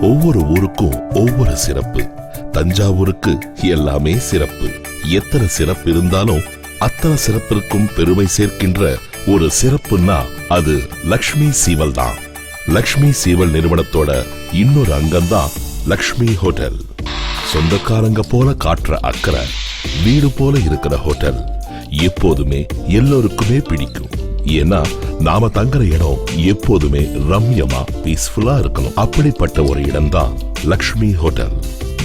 ஒவ்வொரு ஊருக்கும் ஒவ்வொரு சிறப்பு. தஞ்சாவூருக்கு எல்லாமே சிறப்பு. எத்தனை சிறப்பு இருந்தாலும் அத்தனை சிறப்பிற்கும் பெருமை சேர்க்கின்ற ஒரு சிறப்புன்னா அது லக்ஷ்மி சீவல் தான். லக்ஷ்மி சீவல் நிறுவனத்தோட இன்னொரு அங்கம்தான் லக்ஷ்மி ஹோட்டல். சொந்தக்காரங்க போல காட்டுற அக்கறை, வீடு போல இருக்கிற ஹோட்டல் எப்போதுமே எல்லோருக்குமே பிடிக்கும். ஏன்னா நாம தங்குற இடம் எப்போதுமே ரம்யமா பீஸ்ஃபுல்லா இருக்கணும். அப்படிப்பட்ட ஒரு இடம் தான் லக்ஷ்மி ஹோட்டல்.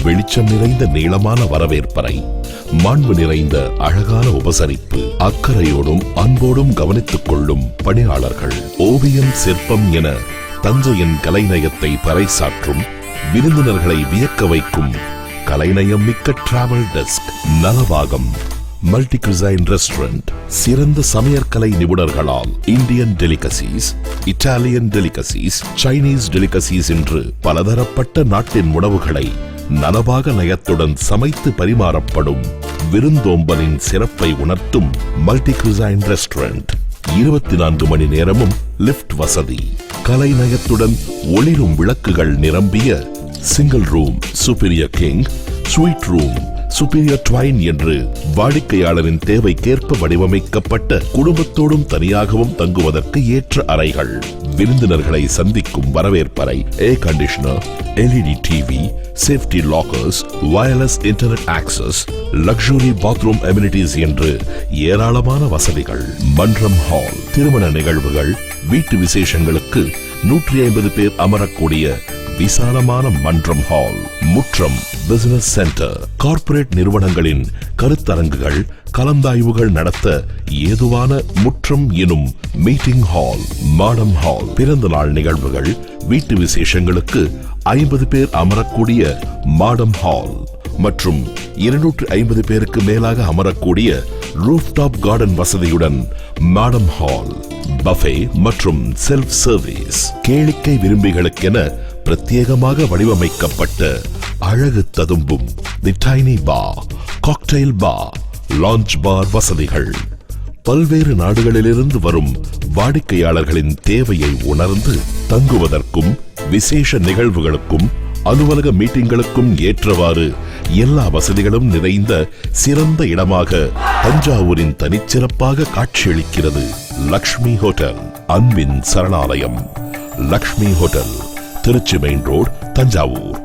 வெளிச்சம் நிறைந்த நீளமான வரவேற்பறை, மாண்பு நிறைந்த அழகான உபசரிப்பு, அக்கறையோடும் அன்போடும் கவனித்துக் கொள்ளும் பணியாளர்கள், ஓவியம் சிற்பம் என தஞ்சையின் கலைநயத்தை பறைசாற்றும், விருந்தினர்களை வியக்க வைக்கும் கலைநயம் மிக்க டிராவல் டெஸ்க், நலவாகம், மல்டி குசைன் ரெஸ்டாரண்ட், சிறந்த சமையற்கலை நிபுணர்களால் Indian delicacies, Italian delicacies, Chinese delicacies என்று பலதரப்பட்ட நாட்டின் உணவுகளை நலவாக நயத்துடன் சமைத்து பரிமாறப்படும் விருந்தோம்பலின் சிறப்பை உணர்த்தும் மல்டி குசைன் ரெஸ்டாரண்ட். 24 மணி நேரமும் லிப்ட் வசதி, கலைநயத்துடன் ஒளிரும் விளக்குகள் நிரம்பிய single room, superior king, sweet room, superior Dwayne என்று வாடிக்கையாளரின் தேவைக்கேற்ப வடிவமைக்கப்பட்ட குடும்பத்தோடும் தனியாகவும் தங்குவதற்கு ஏற்ற அறைகள், விருந்தினர்களை சந்திக்கும் வரவேற்பறை, air conditioner, LED TV, safety lockers, wireless internet access, luxury bathroom amenities என்று ஏராளமான வசதிகள். மன்றம் ஹால், திருமண நிகழ்வுகள், வீட்டு விசேஷங்களுக்கு 150 பேர் அமரக்கூடிய விசாலமான மன்றம் ஹால். முற்றம் பிசினஸ் சென்டர், கார்ப்பரேட் நிறுவனங்களின் கருத்தரங்குகள், கலந்தாய்வுகள் நடத்த ஏதுவான முற்றம் எனும் மீட்டிங் ஹால். மாடம் ஹால், பிறந்த நாள் நிகழ்வுகள், வீட்டு விசேஷங்களுக்கு 50 பேர் அமரக்கூடிய மாடம் ஹால் மற்றும் 250 பேருக்கு மேலாக அமரக்கூடிய ரூஃப்டாப் கார்டன் வசதியுடன் மாடம் ஹால். பஃபே மற்றும் செல்ஃப் சர்வீஸ், கேளிக்கை விரும்பிகளுக்கென பிரத்யேகமாக வடிவமைக்கப்பட்ட அழகு ததும்பும் தி டைனி பார், காக்டெயில் பார், லான்ச் பார் வசதிகள். பல்வேறு நாடுகளிலிருந்து வரும் வாடிக்கையாளர்களின் தேவையை உணர்ந்து தங்குவதற்கும் விசேஷ நிகழ்வுகளுக்கும் அலுவலக மீட்டிங்களுக்கும் ஏற்றவாறு எல்லா வசதிகளும் நிறைந்த சிறந்த இடமாக தஞ்சாவூரின் தனிச்சிறப்பாக காட்சியளிக்கிறது லக்ஷ்மி ஹோட்டல். அன்பின் சரணாலயம் Lakshmi hotel, Tiruchi main road, Thanjavur.